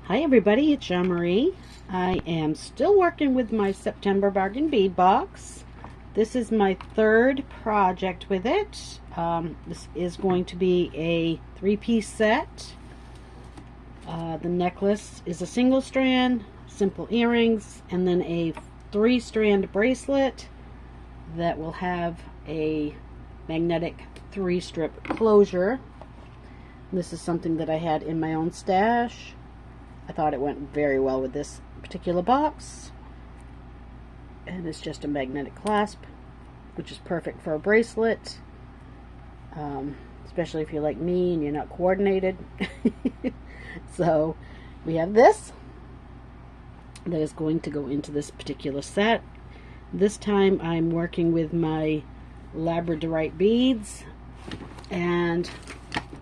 Hi everybody, it's Jean-Marie. I am still working with my September bargain bead box. This is my third project with it. This is going to be a three-piece set. The necklace is a single strand, simple earrings, and then a three-strand bracelet that will have a magnetic three-strip closure. This is something that I had in my own stash. I thought it went very well with this particular box. And it's just a magnetic clasp, which is perfect for a bracelet. Especially if you're like me and you're not coordinated. So we have this that is going to go into this particular set. This time I'm working with my labradorite beads and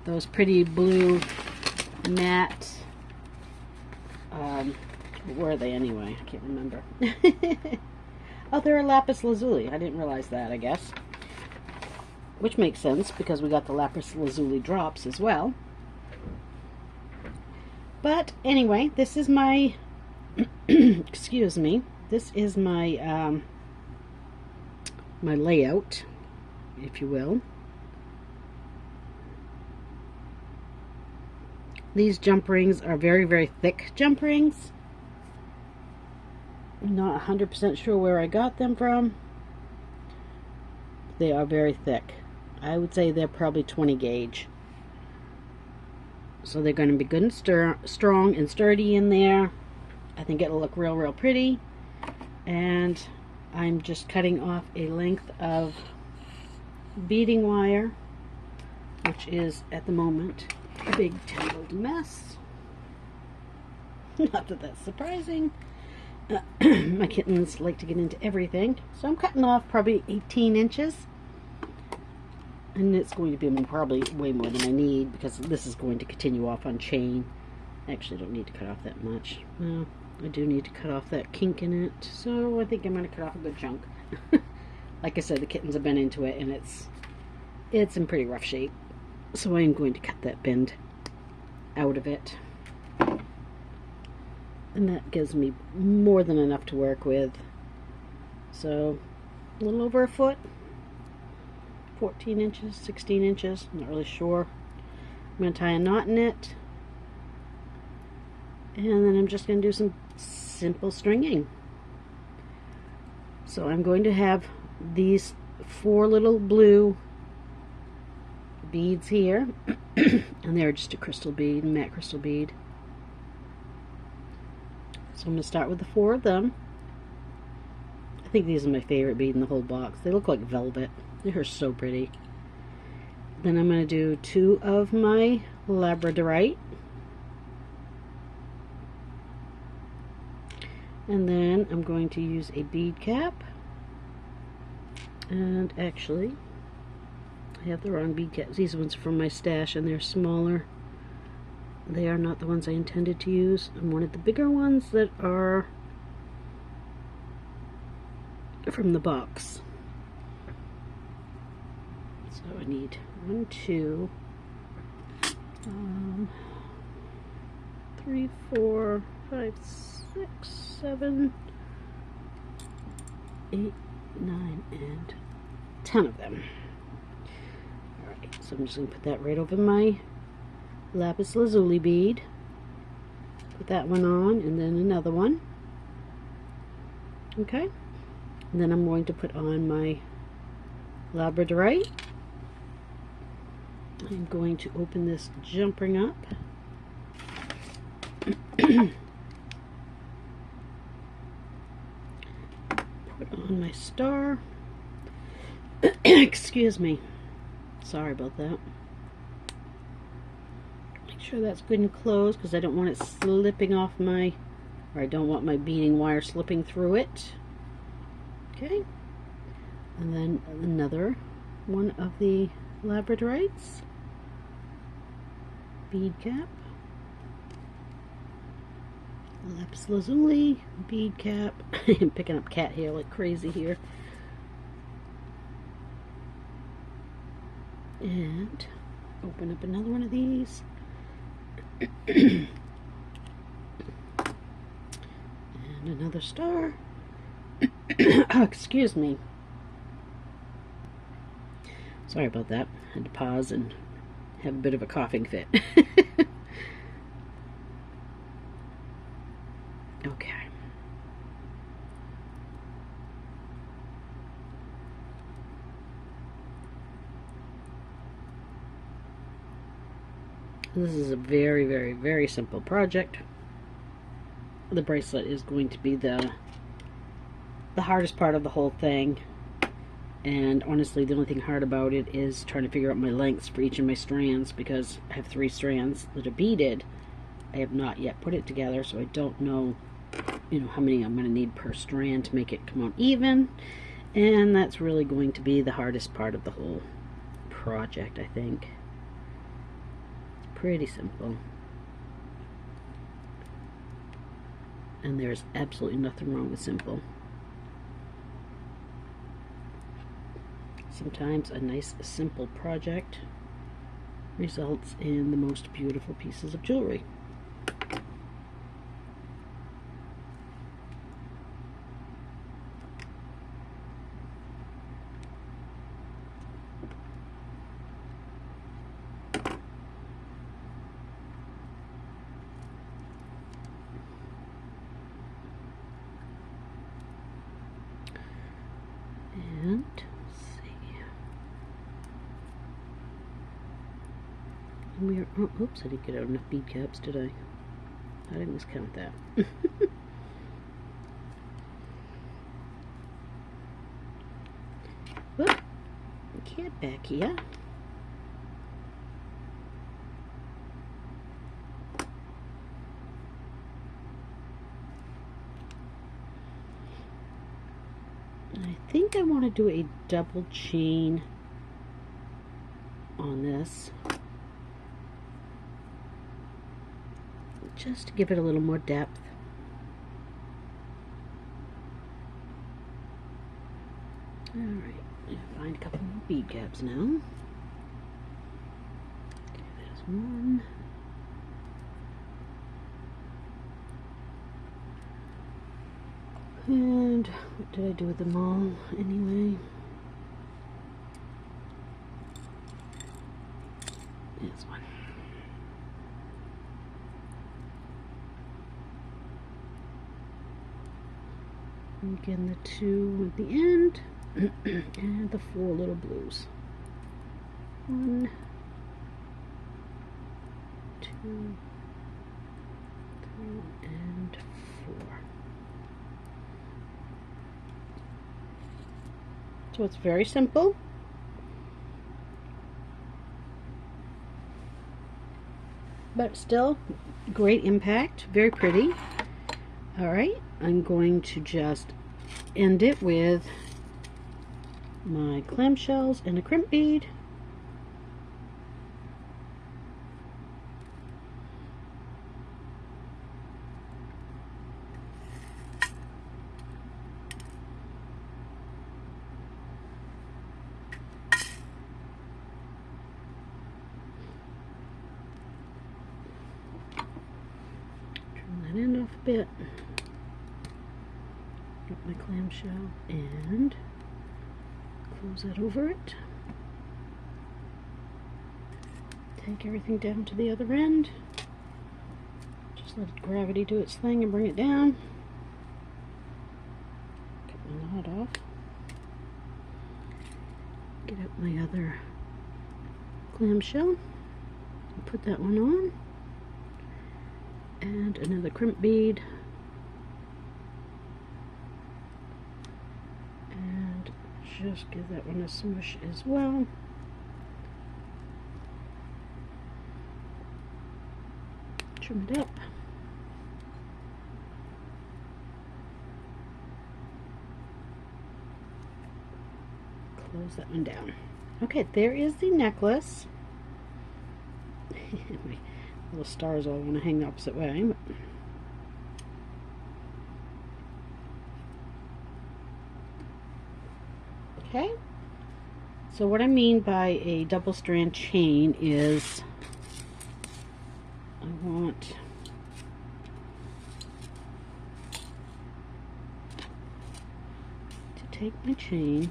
those pretty blue matte, what were they anyway? I can't remember. Oh, they're a lapis lazuli. I didn't realize that, I guess. Which makes sense because we got the lapis lazuli drops as well. But anyway, this is my excuse me. This is my my layout, if you will. These jump rings are very, very thick jump rings. I'm not 100% sure where I got them from. They are very thick. I would say they're probably 20 gauge. So they're going to be good and strong and sturdy in there. I think it'll look real, real pretty. And I'm just cutting off a length of beading wire, which is at the moment a big tangled mess. Not that that's surprising. My kittens like to get into everything, so I'm cutting off probably 18 inches, and it's going to be probably way more than I need because this is going to continue off on chain. I actually don't need to cut off that much. Well, I do need to cut off that kink in it, so I think I'm going to cut off a good chunk. Like I said, the kittens have been into it and it's in pretty rough shape, so I'm going to cut that bend out of it. And that gives me more than enough to work with. So, a little over a foot. 14 inches, 16 inches, not really sure. I'm going to tie a knot in it. And then I'm just going to do some simple stringing. So I'm going to have these 4 little blue beads here. And they're just a crystal bead, matte crystal bead. So I'm going to start with the 4 of them. I think these are my favorite bead in the whole box. They look like velvet. They're so pretty. Then I'm going to do 2 of my labradorite. And then I'm going to use a bead cap. And actually, I have the wrong bead caps. These ones are from my stash and they're smaller. They are not the ones I intended to use. I wanted the bigger ones that are from the box. So I need 1, 2, 3, 4, 5, 6, 7, 8, 9, and 10 of them. Alright, so I'm just going to put that right over my lapis lazuli bead. Put that one on and then another one. Okay, and then I'm going to put on my labradorite. I'm going to open this jump ring up. Put on my star. Excuse me, sorry about that. Make sure that's good and closed because I don't want it slipping off my, or I don't want my beading wire slipping through it. Okay, and then another one of the labradorites. Bead cap. Lapis lazuli, bead cap. I'm picking up cat hair like crazy here. And open up another one of these. And another star. Oh, excuse me. Sorry about that. I had to pause and have a bit of a coughing fit. Okay. This is a very, very, very simple project. The bracelet is going to be the hardest part of the whole thing. And honestly, the only thing hard about it is trying to figure out my lengths for each of my strands, because I have 3 strands that are beaded. I have not yet put it together, so I don't know, how many I'm going to need per strand to make it come out even. And that's really going to be the hardest part of the whole project, I think. Pretty simple. And there's absolutely nothing wrong with simple. Sometimes a nice simple project results in the most beautiful pieces of jewelry. And let's see. And we are, oh, oops, I didn't get out enough bead caps, did I? I didn't miscount that. Whoop, get back here. I think I want to do a double chain on this, just to give it a little more depth. Alright, find a couple more bead caps now. Okay, there's one. And what did I do with them all anyway? There's one. And again, the 2 at the end, and the 4 little blues. 1, 2, 3, and 4. So it's very simple. But still great impact, very pretty. Alright, I'm going to just end it with my clamshells and a crimp bead. End off a bit, get my clamshell and close that over it. Take everything down to the other end. Just let gravity do its thing and bring it down. Get my knot off. Get out my other clamshell and put that one on. And another crimp bead, and just give that one a smush as well. Trim it up. Close that one down. Okay, there is the necklace. Little stars all want to hang the opposite way. But okay, so what I mean by a double strand chain is I want take my chain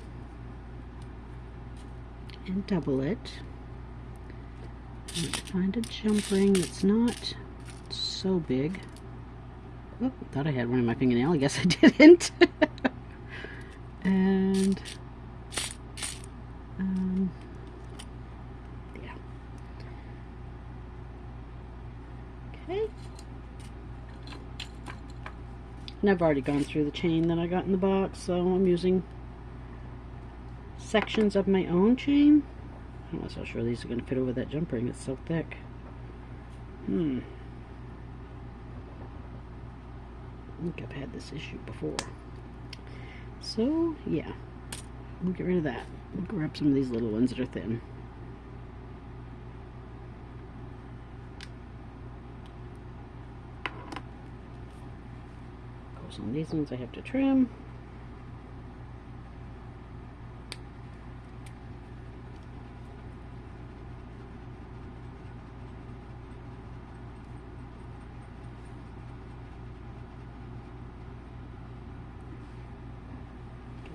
and double it. I want to find a jump ring that's not so big. Oh, thought I had one in my fingernail. I guess I didn't. And yeah. Okay. And I've already gone through the chain that I got in the box, so I'm using sections of my own chain. I'm not so sure these are going to fit over that jump ring. It's so thick. I think I've had this issue before. So, yeah. We'll get rid of that. We'll grab some of these little ones that are thin. Of course, on these ones I have to trim.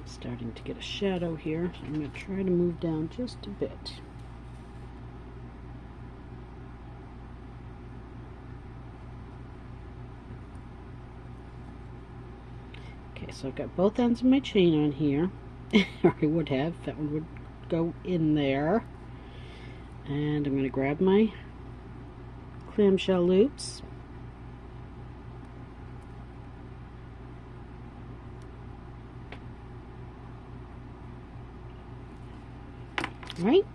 Starting to get a shadow here, so I'm going to try to move down just a bit. Okay, so I've got both ends of my chain on here, or I would have, that one would go in there. And I'm going to grab my clamshell loops. Right,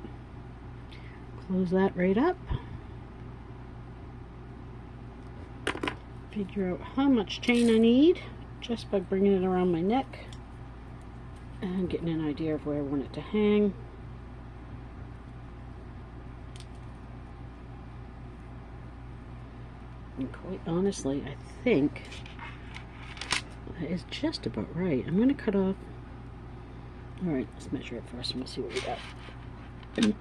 close that right up, figure out how much chain I need just by bringing it around my neck and getting an idea of where I want it to hang. And quite honestly, I think that is just about right. I'm going to cut off. Alright, let's measure it first and we'll see what we got. So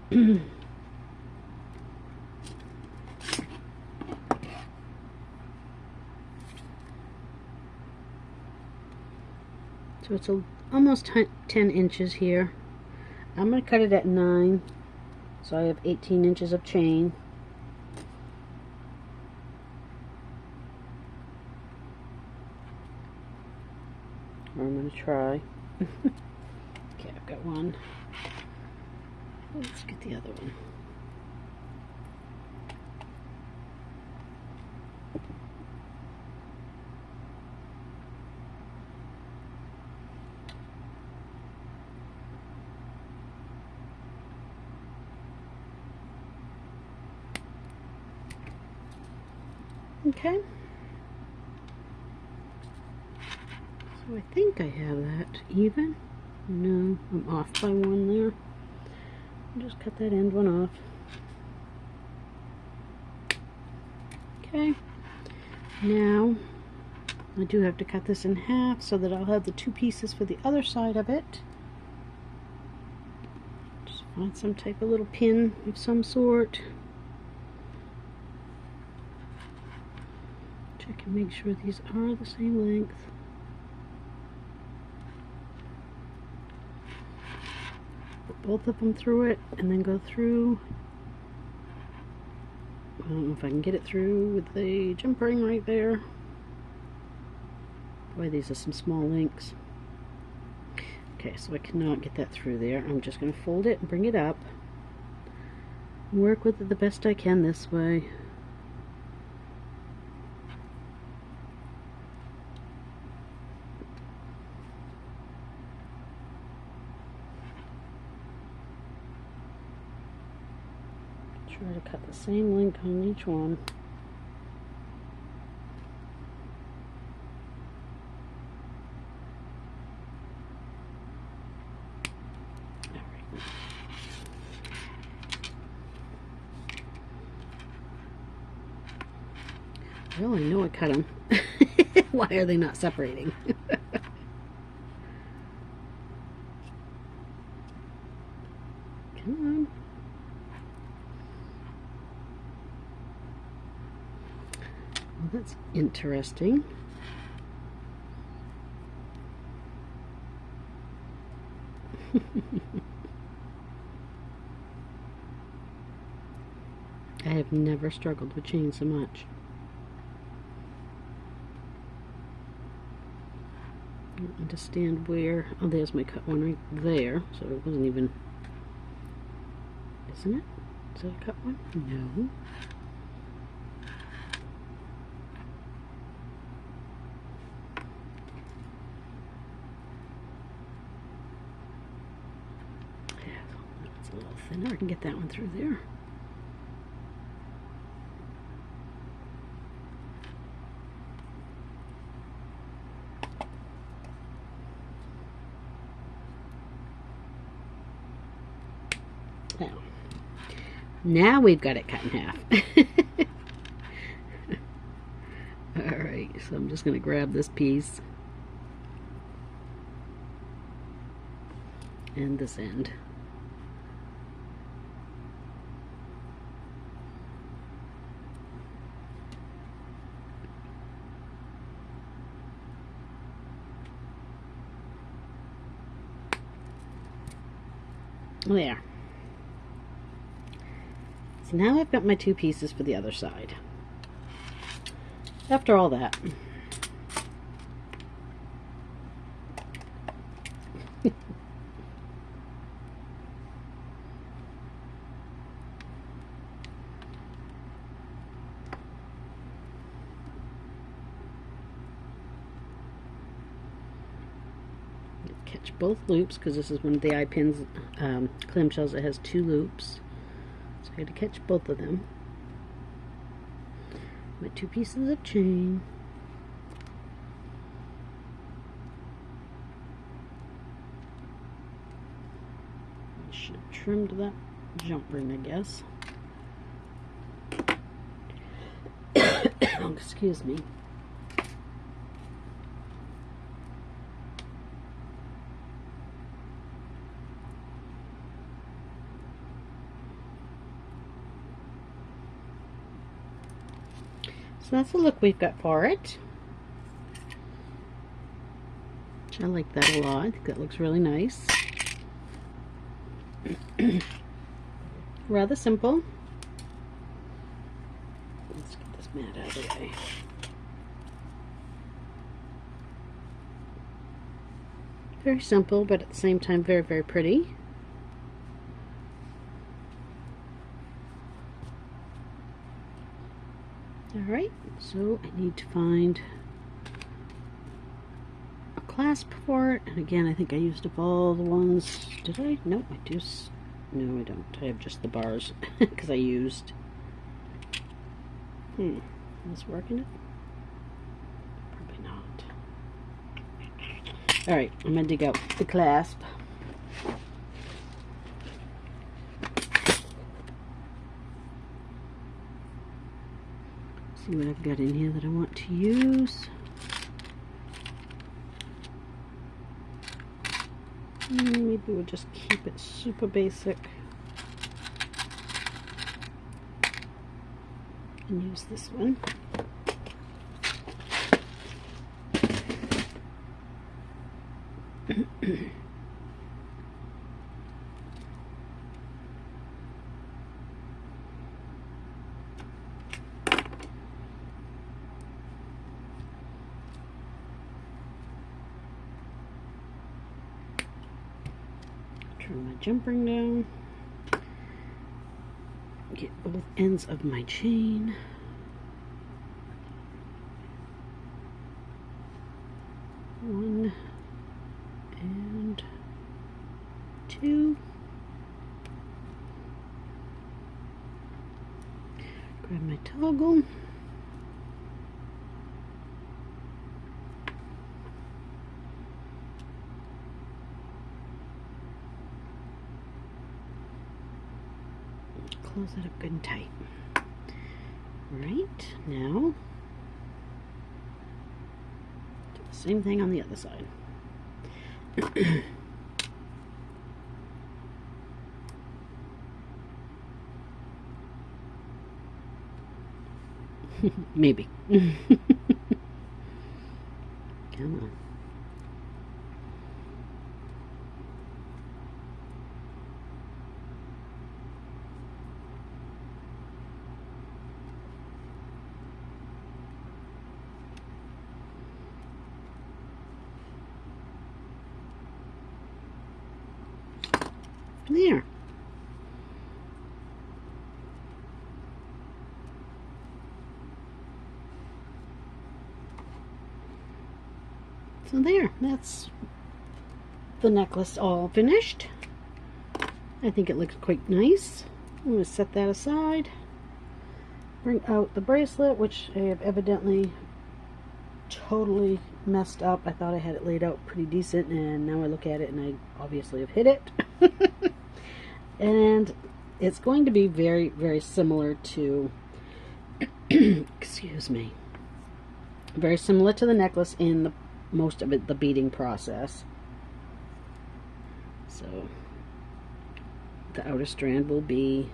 it's almost 10 inches here. I'm going to cut it at 9, so I have 18 inches of chain. Or I'm going to try. Okay, I've got one. Let's get the other one. Okay. So I think I have that even. No, I'm off by one there. Just cut that end one off. Okay. Now, I do have to cut this in half so that I'll have the two pieces for the other side of it. Just find some type of little pin of some sort. Check and make sure these are the same length. Put both of them through it and then go through. I don't know if I can get it through with the jump ring right there. Boy, these are some small links. Okay, so I cannot get that through there. I'm just going to fold it and bring it up. Work with it the best I can this way. Try to cut the same length on each one. Alright. Well, I know I cut them. Why are they not separating? Come on. Well, that's interesting. I have never struggled with chain so much. I don't understand where... Oh, there's my cut one right there. So it wasn't even... Isn't it? Is that a cut one? No. It's a little thinner. I can get that one through there. Now we've got it cut in half. Alright, so I'm just going to grab this piece and this end. There. So now I've got my two pieces for the other side. After all that, catch both loops because this is one of the eye pins clamshells that has two loops. So I had to catch both of them. My two pieces of chain. I should have trimmed that jump ring, I guess. Oh, excuse me. So that's the look we've got for it. I like that a lot. I think that looks really nice. Rather simple. Let's get this mat out of the way. Very simple, but at the same time very, very pretty. Alright, so I need to find a clasp for it. And again, I think I used up all the ones. Did I? Nope, I do. No, I don't. I have just the bars because I used. Is this working it? Probably not. Alright, I'm going to dig out the clasp. See what I've got in here that I want to use. Maybe we'll just keep it super basic and use this one. Turn my jump ring down. Get both ends of my chain. One and two. Grab my toggle. Close it up good and tight. Right, now do the same thing on the other side. Maybe. Come on. There. So there, that's the necklace all finished. I think it looks quite nice. I'm going to set that aside. Bring out the bracelet, which I have evidently totally messed up. I thought I had it laid out pretty decent, and now I look at it and I obviously have hit it. And it's going to be very, very similar to excuse me, very similar to the necklace in the most of it, the beading process. So the outer strand will be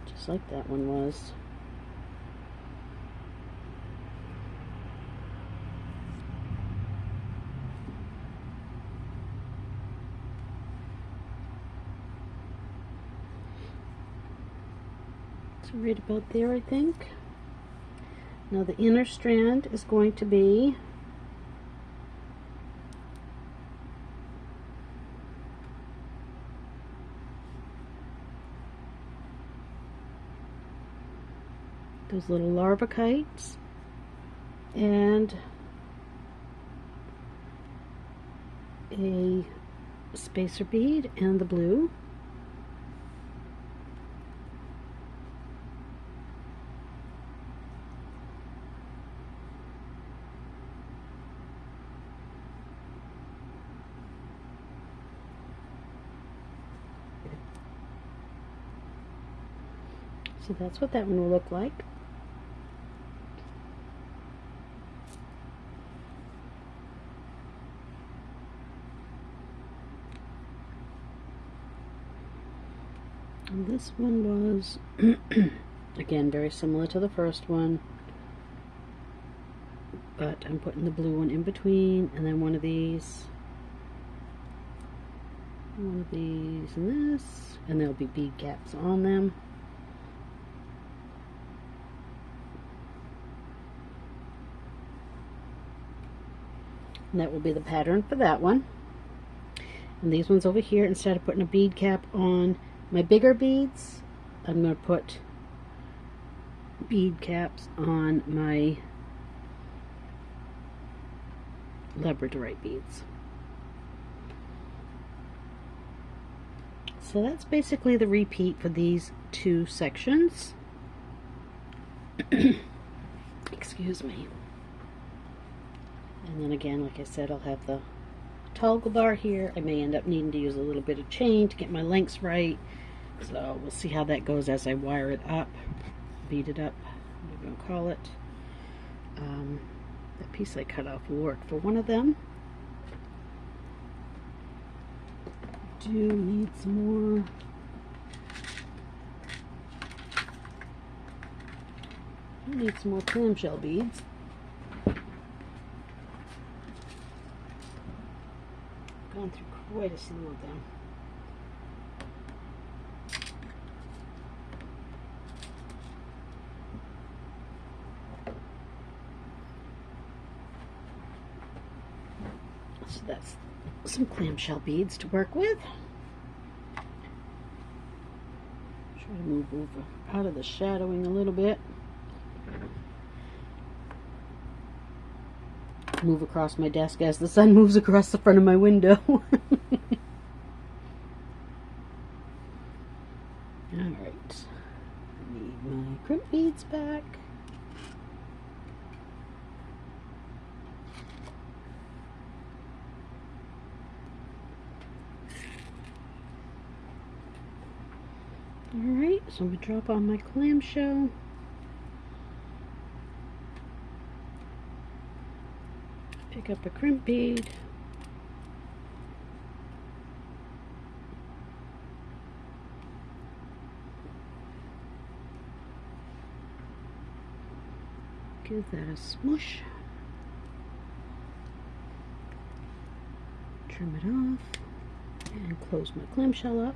just like that one was. So right about there, I think. Now the inner strand is going to be those little larva kites and a spacer bead and the blue. So that's what that one will look like. And this one was again very similar to the first one, but I'm putting the blue one in between, and then one of these and this, and there'll be bead caps on them. And that will be the pattern for that one. And these ones over here, instead of putting a bead cap on my bigger beads, I'm going to put bead caps on my labradorite beads. So that's basically the repeat for these two sections. Excuse me. And then again, like I said, I'll have the toggle bar here. I may end up needing to use a little bit of chain to get my lengths right. So we'll see how that goes as I wire it up, bead it up, what we're going to call it. That piece I cut off will work for one of them. Do need some more. I need some more clamshell beads. Gone through quite a slew of them. So that's some clamshell beads to work with. Try to move over out of the shadowing a little bit. Move across my desk as the sun moves across the front of my window. Alright. Need my crimp beads back. Alright, so I'm going to drop on my clamshell. Pick up a crimp bead. Give that a smush. Trim it off and close my clamshell up.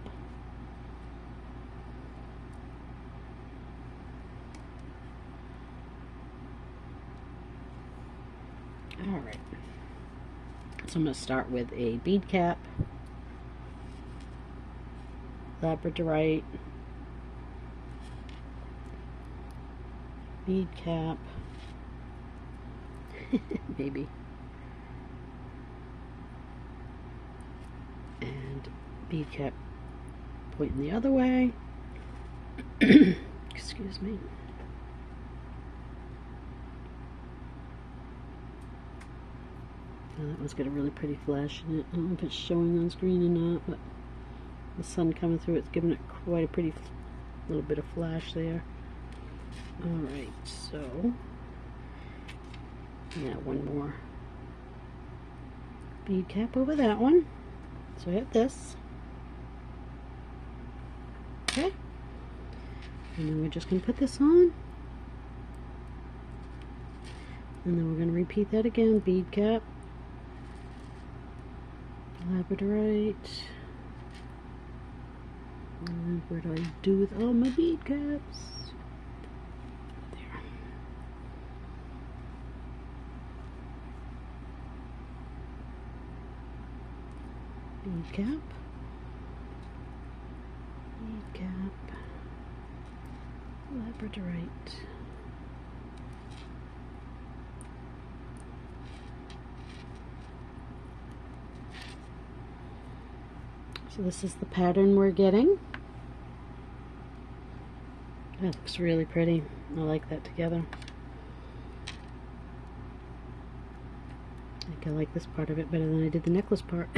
Alright, so I'm going to start with a bead cap labradorite, bead cap, maybe, and bead cap pointing the other way. Excuse me. That one's got a really pretty flash in it. I don't know if it's showing on screen or not, but the sun coming through, it's giving it quite a pretty little bit of flash there. Alright, so yeah, one more bead cap over that one. So I have this. Okay. And then we're just going to put this on. And then we're going to repeat that again. Bead cap, labradorite. And what do I do with all my bead caps? There. Bead cap. Bead cap. Labradorite. So this is the pattern we're getting. That looks really pretty. I like that together. I think I like this part of it better than I did the necklace part.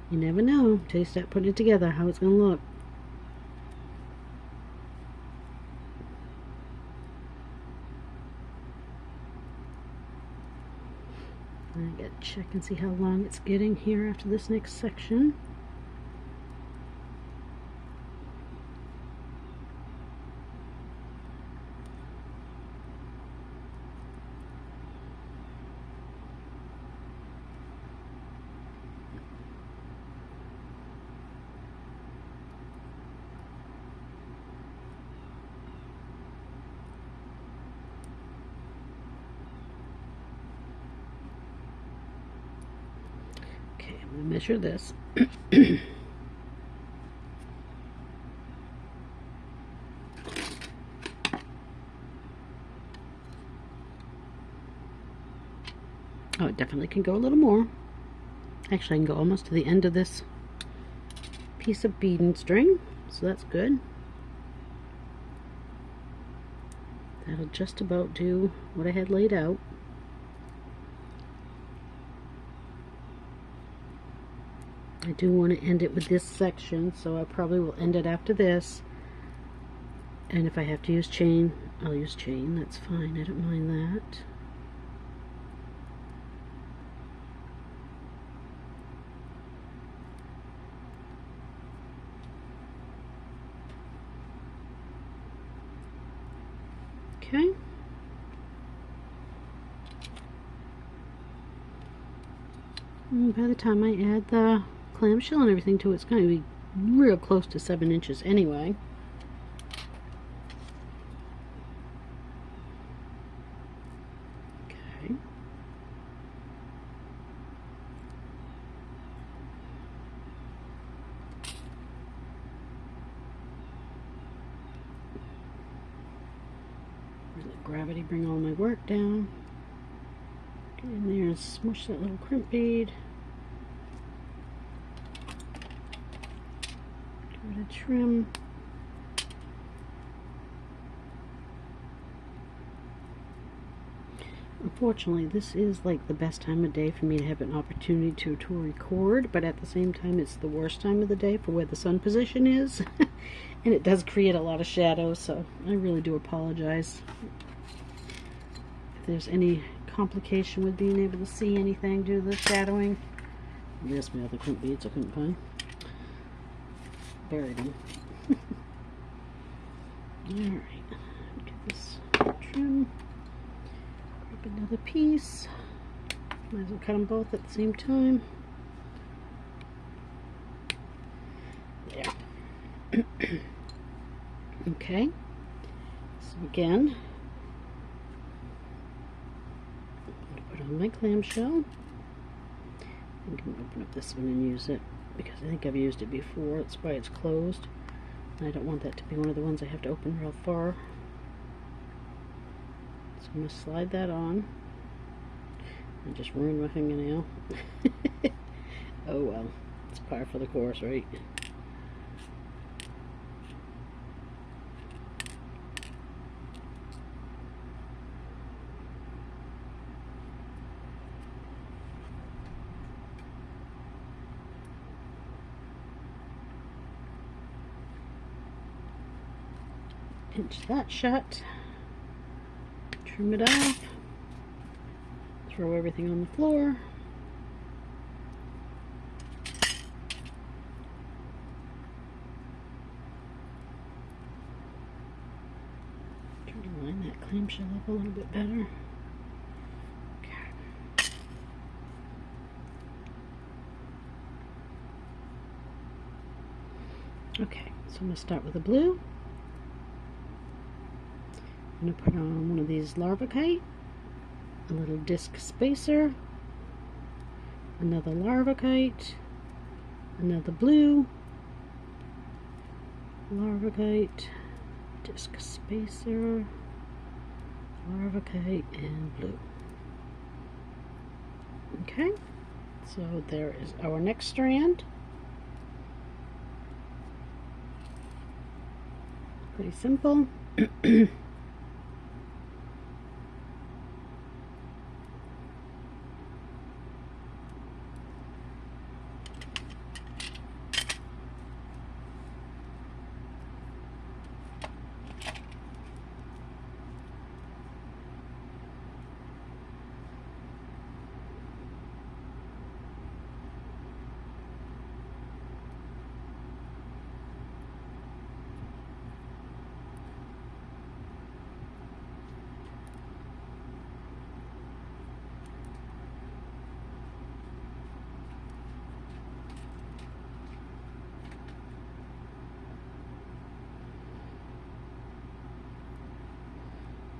You never know until you start putting it together how it's going to look. I gotta check and see how long it's getting here after this next section. I'm going to measure this. Oh, it definitely can go a little more. Actually, I can go almost to the end of this piece of beading string, so that's good. That'll just about do what I had laid out. I do want to end it with this section, so I probably will end it after this. And if I have to use chain, I'll use chain. That's fine. I don't mind that. Okay. And by the time I add the clamshell and everything to it, it's going to be real close to 7 inches anyway. Okay. Let gravity bring all my work down. Get in there and smush that little crimp bead. Give it a trim. Unfortunately, this is like the best time of day for me to have an opportunity to record, but at the same time it's the worst time of the day for where the sun position is. And it does create a lot of shadows, so I really do apologize if there's any complication with being able to see anything due to the shadowing. There's my other crimp beads I couldn't find. Buried them. Alright, get this trim. Grab another piece. Might as well cut them both at the same time. There. Okay. So again, Found my clamshell. I'm going to open up this one and use it because I think I've used it before. That's why it's closed. And I don't want that to be one of the ones I have to open real far. So I'm going to slide that on and just ruin my fingernail. Oh well, it's par for the course, right? Pinch that shut, trim it off, throw everything on the floor. Try to line that clamshell up a little bit better. Okay, so I'm going to start with the blue. I'm going to put on one of these larvacite, a little disc spacer, another larvacite, another blue, larvacite, disc spacer, larvacite, and blue. Okay, so there is our next strand. Pretty simple.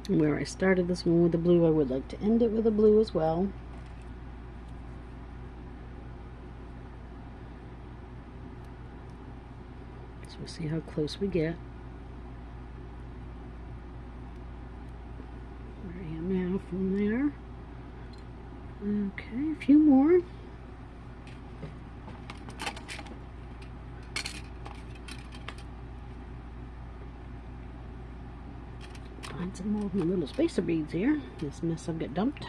Where I started this one with the blue, I would like to end it with a blue as well. So we'll see how close we get. Where I am now from there. Okay, a few more. Find some more of my little spacer beads here. This mess I've got dumped.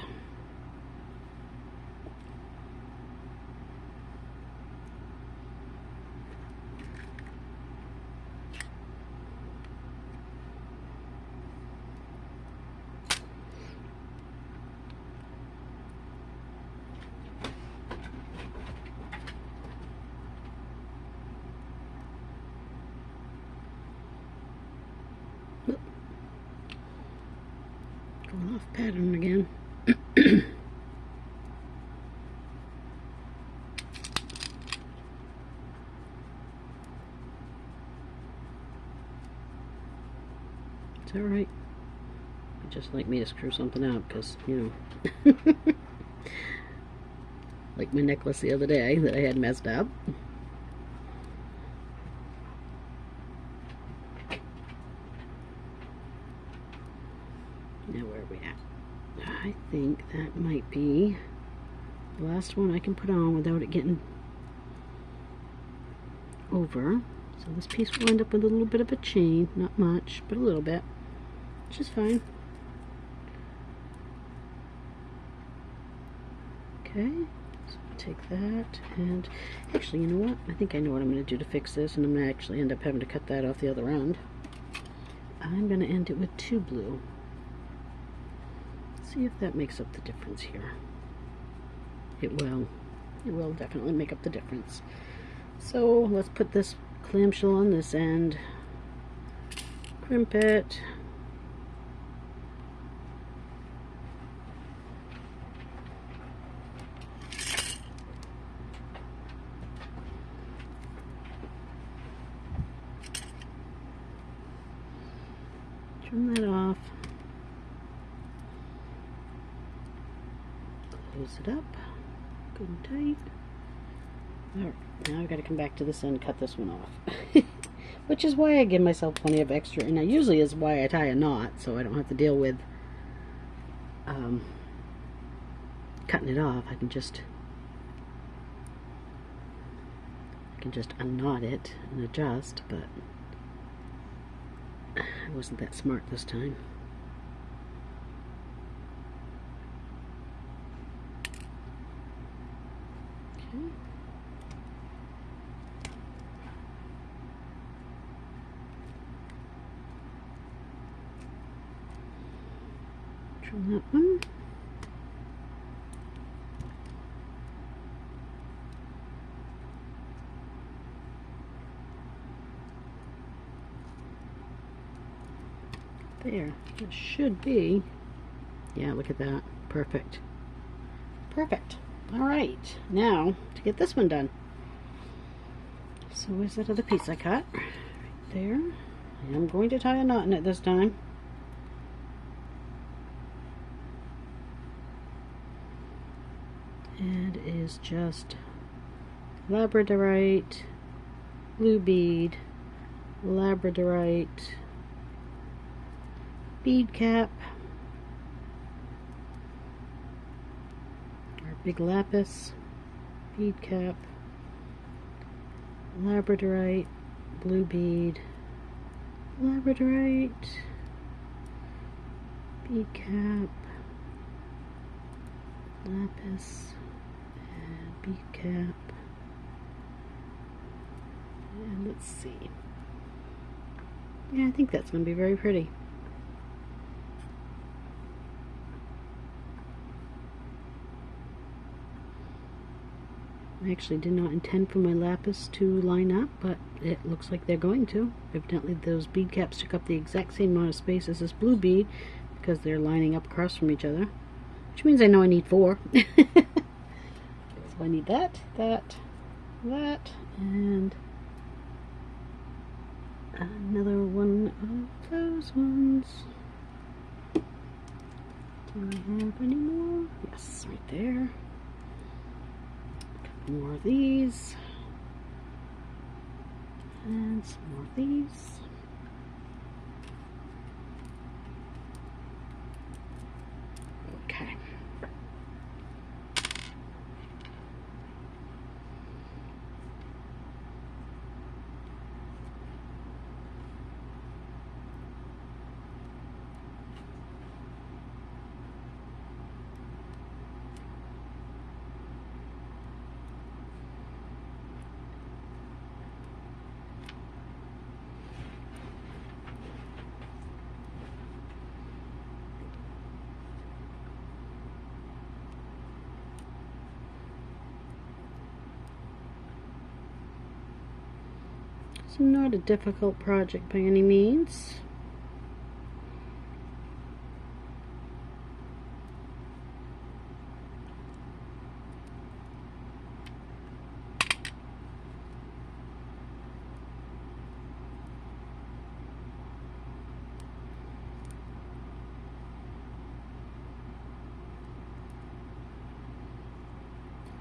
Going off pattern again. It's alright. You'd just like me to screw something out because, you know, like my necklace the other day that I had messed up. Now where are we at? I think that might be the last one I can put on without it getting over. So this piece will end up with a little bit of a chain, not much, but a little bit, which is fine. Okay, so I'll take that, and actually, you know what? I think I know what I'm going to do to fix this, and I'm going to actually end up having to cut that off the other end. I'm going to end it with 2 blue. See if that makes up the difference here. It will. It will definitely make up the difference. So let's put this clamshell on this end, crimp it, trim that off, close it up good and tight. Alright, now I've got to come back to this end and cut this one off. Which is why I give myself plenty of extra, and that usually is why I tie a knot, so I don't have to deal with cutting it off. I can just unknot it and adjust, but I wasn't that smart this time. Okay. Trim that one. There, it should be. Yeah, look at that. Perfect. Perfect. Alright, now to get this one done. So where's that other piece I cut? Right there. I am going to tie a knot in it this time. And it is just labradorite, blue bead, labradorite, bead cap, our big lapis, bead cap, labradorite, blue bead, labradorite, bead cap, lapis, and bead cap. And let's see. Yeah, I think that's going to be very pretty. I actually did not intend for my lapis to line up, but it looks like they're going to. Evidently those bead caps took up the exact same amount of space as this blue bead because they're lining up across from each other, which means I know I need 4. So I need that, that, that, and another one of those ones. Do I have any more? Yes, right there. More of these, and some more of these. Okay. It's not a difficult project by any means.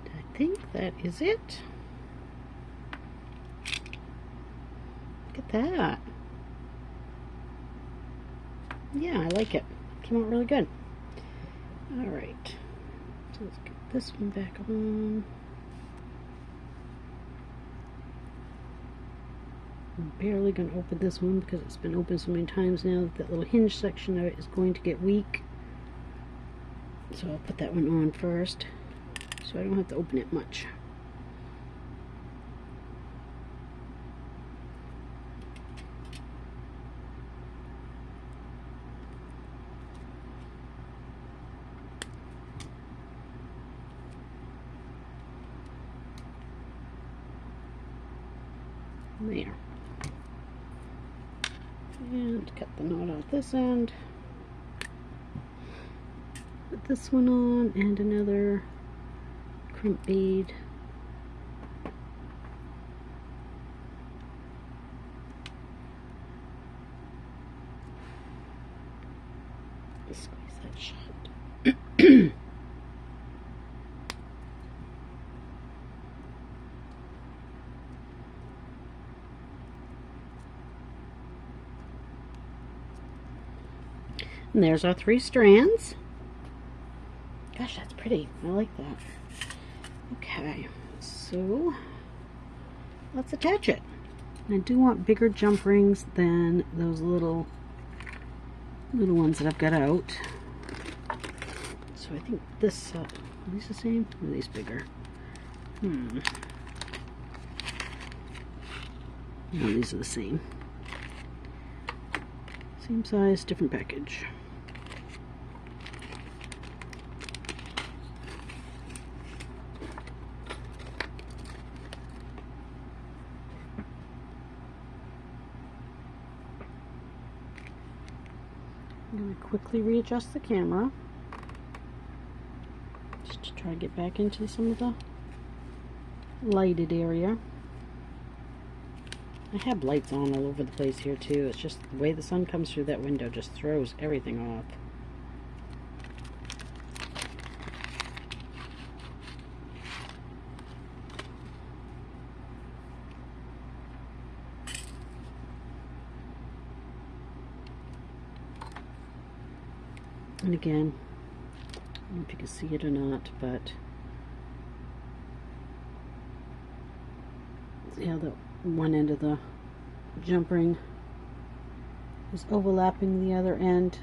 I think that is it. Look at that. Yeah, I like it. Came out really good. Alright. So let's get this one back on. I'm barely going to open this one because it's been open so many times now that that little hinge section of it is going to get weak. So I'll put that one on first so I don't have to open it much. There. And cut the knot out this end. Put this one on and another crimp bead. Squeeze that shut. And there's our 3 strands. Gosh, that's pretty. I like that. Okay, so let's attach it. I do want bigger jump rings than those little ones that I've got out. So I think this, are these the same? Or are these bigger? No, these are the same. Same size, different package. I'm going to quickly readjust the camera just to try to get back into some of the lighted area. I have lights on all over the place here too. It's just the way the sun comes through that window just throws everything off. And again, I don't know if you can see it or not, but see how the one end of the jump ring is overlapping the other end.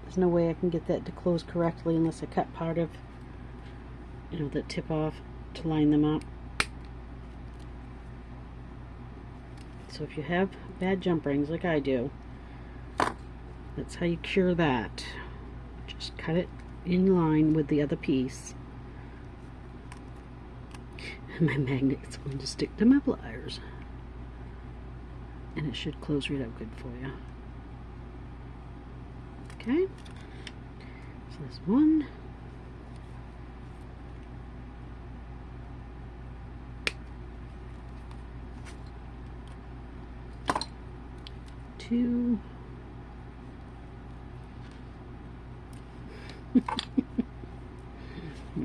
There's no way I can get that to close correctly unless I cut part of, the tip off to line them up. So if you have bad jump rings like I do, that's how you cure that. Just cut it in line with the other piece. And my magnet's going to stick to my pliers. And it should close right up good for you. Okay. So there's 1. 2. I'm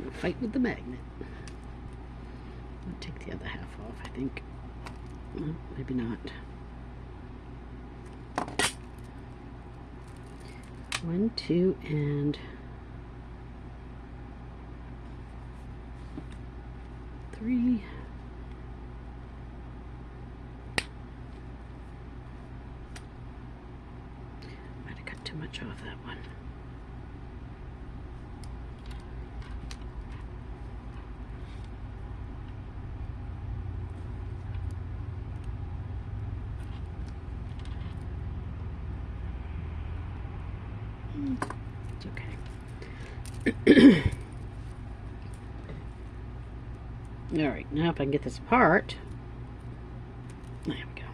gonna fight with the magnet. I'll take the other half off, I think. Well, maybe not. 1, 2, and 3. Might have cut too much off that one. It's okay. Alright, now if I can get this apart. There we go.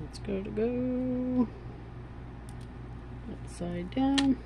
It's going to go upside down.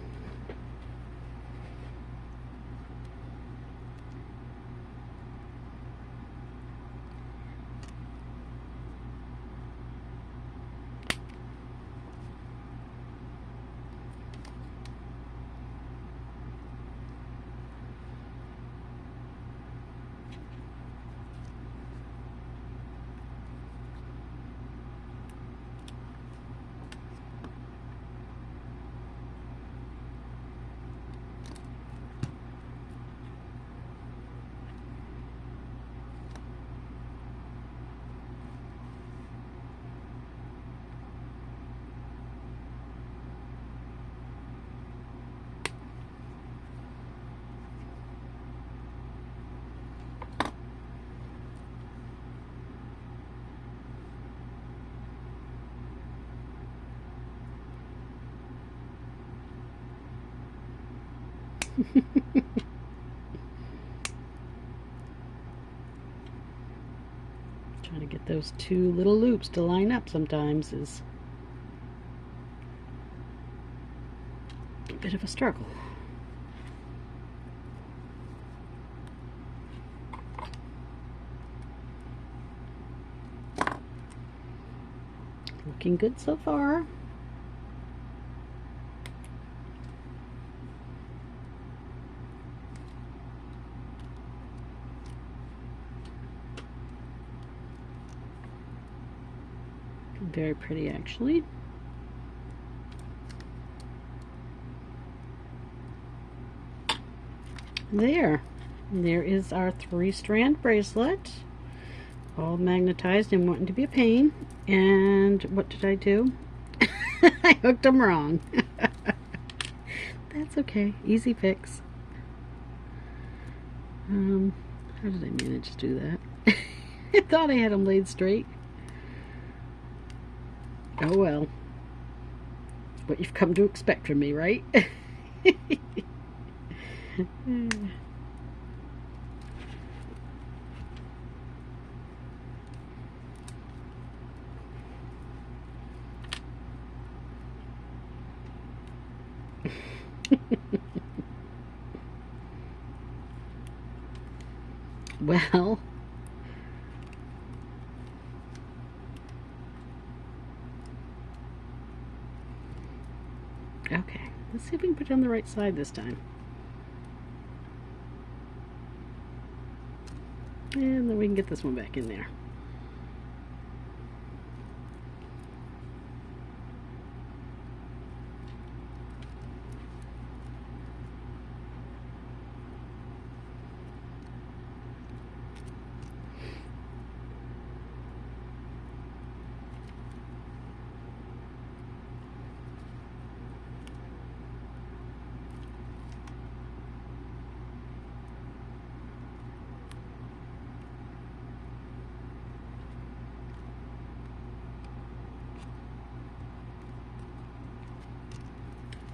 Trying to get those 2 little loops to line up sometimes is a bit of a struggle. Looking good so far. Very pretty, actually. There is our 3-strand bracelet, all magnetized and wanting to be a pain. And what did I do? I hooked them wrong. That's okay, easy fix. How did I manage to do that? I thought I had them laid straight. Oh well. What you've come to expect from me, right? Well, okay, let's see if we can put it on the right side this time. And then we can get this one back in there.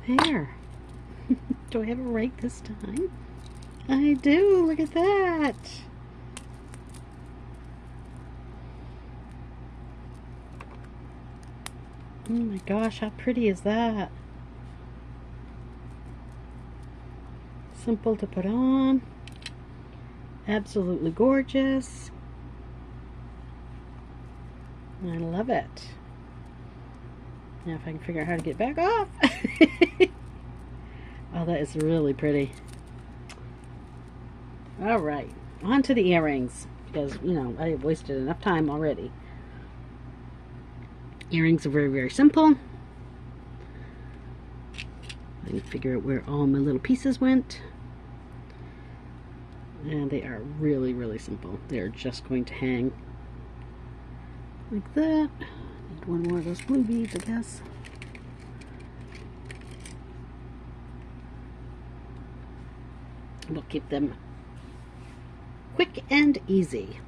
There. Do I have it right this time? I do. Look at that. Oh my gosh, how pretty is that? Simple to put on. Absolutely gorgeous. I love it. Now if I can figure out how to get back off. Oh, that is really pretty. Alright, on to the earrings. Because, you know, I have wasted enough time already. Earrings are very, very simple. I can figure out where all my little pieces went. And they are really, really simple. They're just going to hang like that. Need one more of those blue beads, I guess. We'll keep them quick and easy.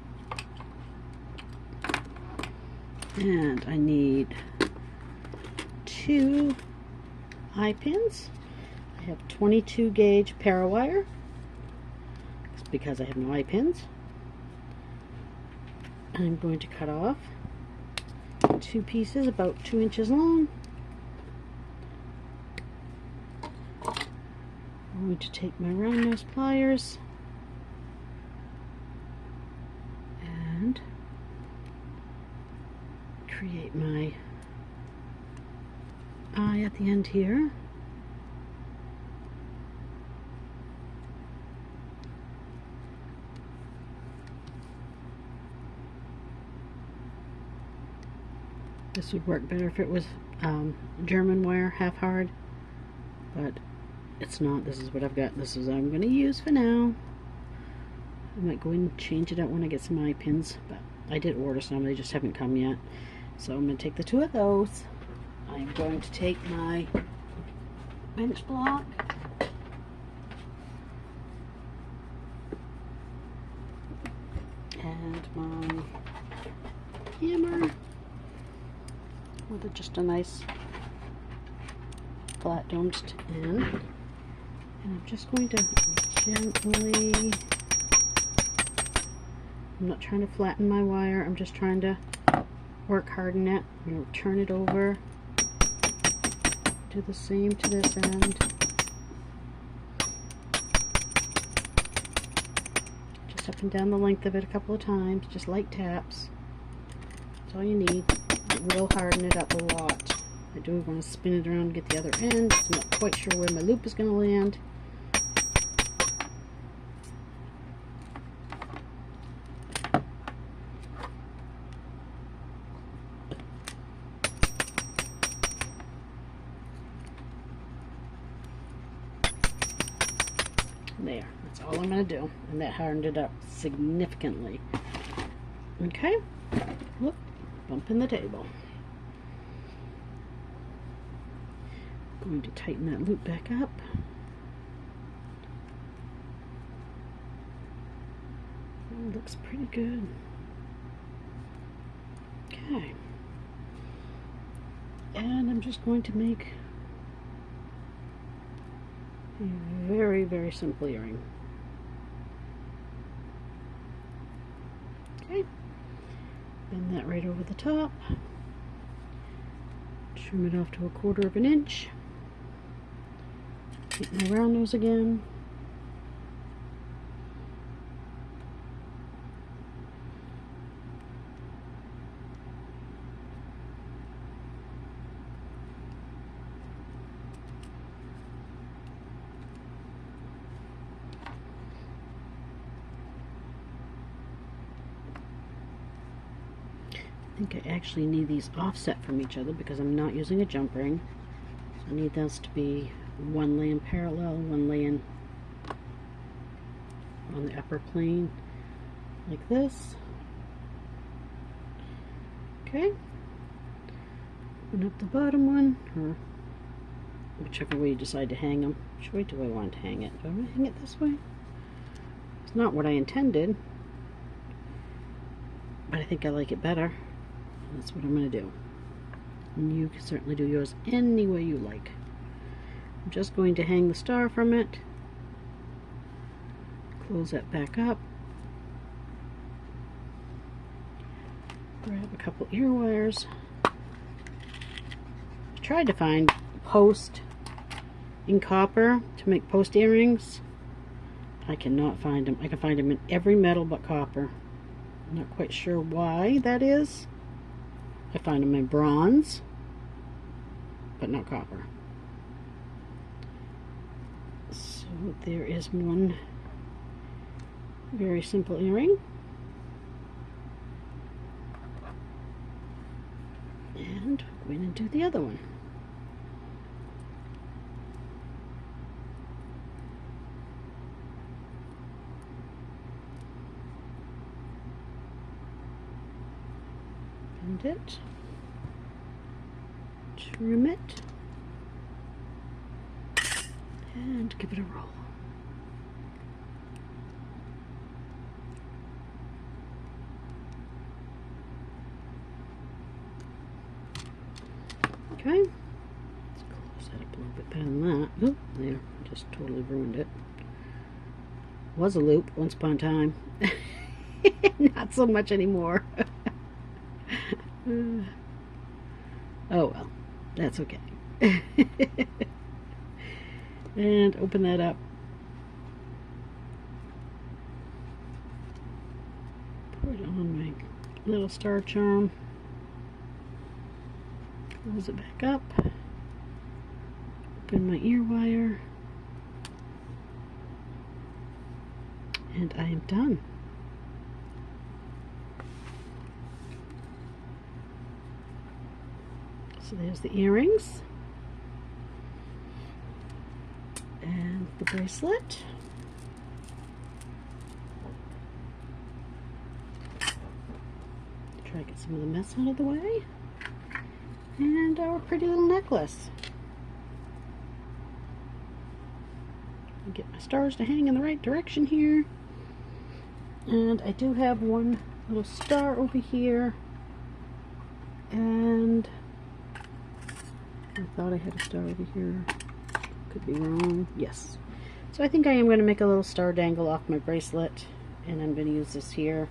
And I need 2 eye pins. I have 22 gauge parawire. It's because I have no eye pins. I'm going to cut off 2 pieces about 2 inches long. I'm going to take my round nose pliers and create my eye at the end here. This would work better if it was German wire, half hard, but it's not. This is what I've got. This is what I'm going to use for now. I might go in and change it out when I get some eye pins, but I did order some. They just haven't come yet. So I'm going to take the 2 of those. I'm going to take my bench block and my hammer with just a nice flat domed end. And I'm just going to gently, I'm not trying to flatten my wire, I'm just trying to work harden it. I'm going to turn it over, do the same to this end. Just up and down the length of it a couple of times, just light taps. That's all you need. It will harden it up a lot. I do want to spin it around and get the other end. I'm not quite sure where my loop is going to land. There, that's all I'm going to do. And that hardened it up significantly. Okay, whoop, bumping the table. Going to tighten that loop back up. Oh, looks pretty good. Okay. And I'm just going to make a very, very simple earring. Okay. Bend that right over the top. Trim it off to 1/4 of an inch. Take my round nose again. I think I actually need these offset from each other because I'm not using a jump ring. I need those to be one laying parallel, one laying on the upper plane like this. Okay. Open up the bottom one, or whichever way you decide to hang them. Which way do I want to hang it? Do I want to hang it this way? It's not what I intended, but I think I like it better. That's what I'm going to do. And you can certainly do yours any way you like. I'm just going to hang the star from it. Close that back up. Grab a couple ear wires. I tried to find post in copper to make post earrings. I cannot find them. I can find them in every metal but copper. I'm not quite sure why that is. I find them in bronze, but not copper. So there is one very simple earring. And go in and do the other one. Bend it, trim it, and give it a roll. Okay, let's close that up a little bit better than that. Oh, there, just totally ruined it. Was a loop once upon a time. Not so much anymore. Oh well, that's okay. And open that up. Put it on my little star charm. Close it back up. Open my ear wire. And I am done. So there's the earrings and the bracelet. Try to get some of the mess out of the way. And our pretty little necklace. Get my stars to hang in the right direction here. And I do have one little star over here. And I thought I had a star over here. Could be wrong. Yes. So I think I am going to make a little star dangle off my bracelet. And I'm going to use this here.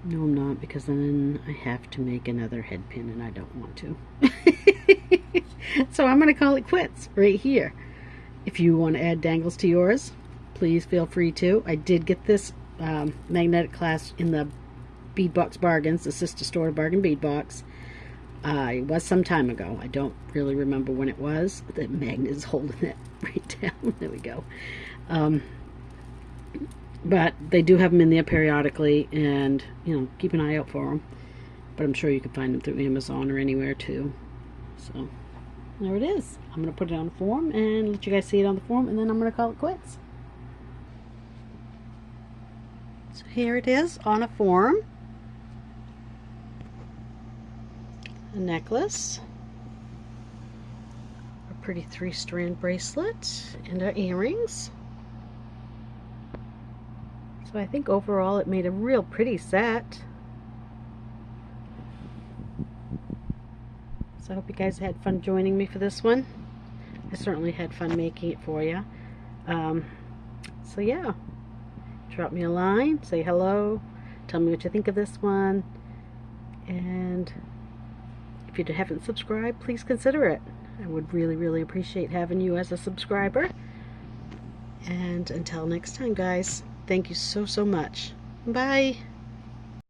No, I'm not, because then I have to make another head pin and I don't want to. So I'm going to call it quits right here. If you want to add dangles to yours, please feel free to. I did get this magnetic clasp in the Bead Box Bargains, the sister store Bargain Bead Box. It was some time ago. I don't really remember when it was. The magnet is holding it right down. There we go. But they do have them in there periodically, and you know, keep an eye out for them. But I'm sure you can find them through Amazon or anywhere too. So there it is. I'm going to put it on the form and let you guys see it on the form, and then I'm going to call it quits. So here it is on a form. A necklace, a pretty 3-strand bracelet, and our earrings. So I think overall it made a real pretty set. So I hope you guys had fun joining me for this one. I certainly had fun making it for you. So yeah, drop me a line, say hello, tell me what you think of this one, and if you haven't subscribed, please consider it. I would really appreciate having you as a subscriber. And until next time, guys, thank you so much. Bye.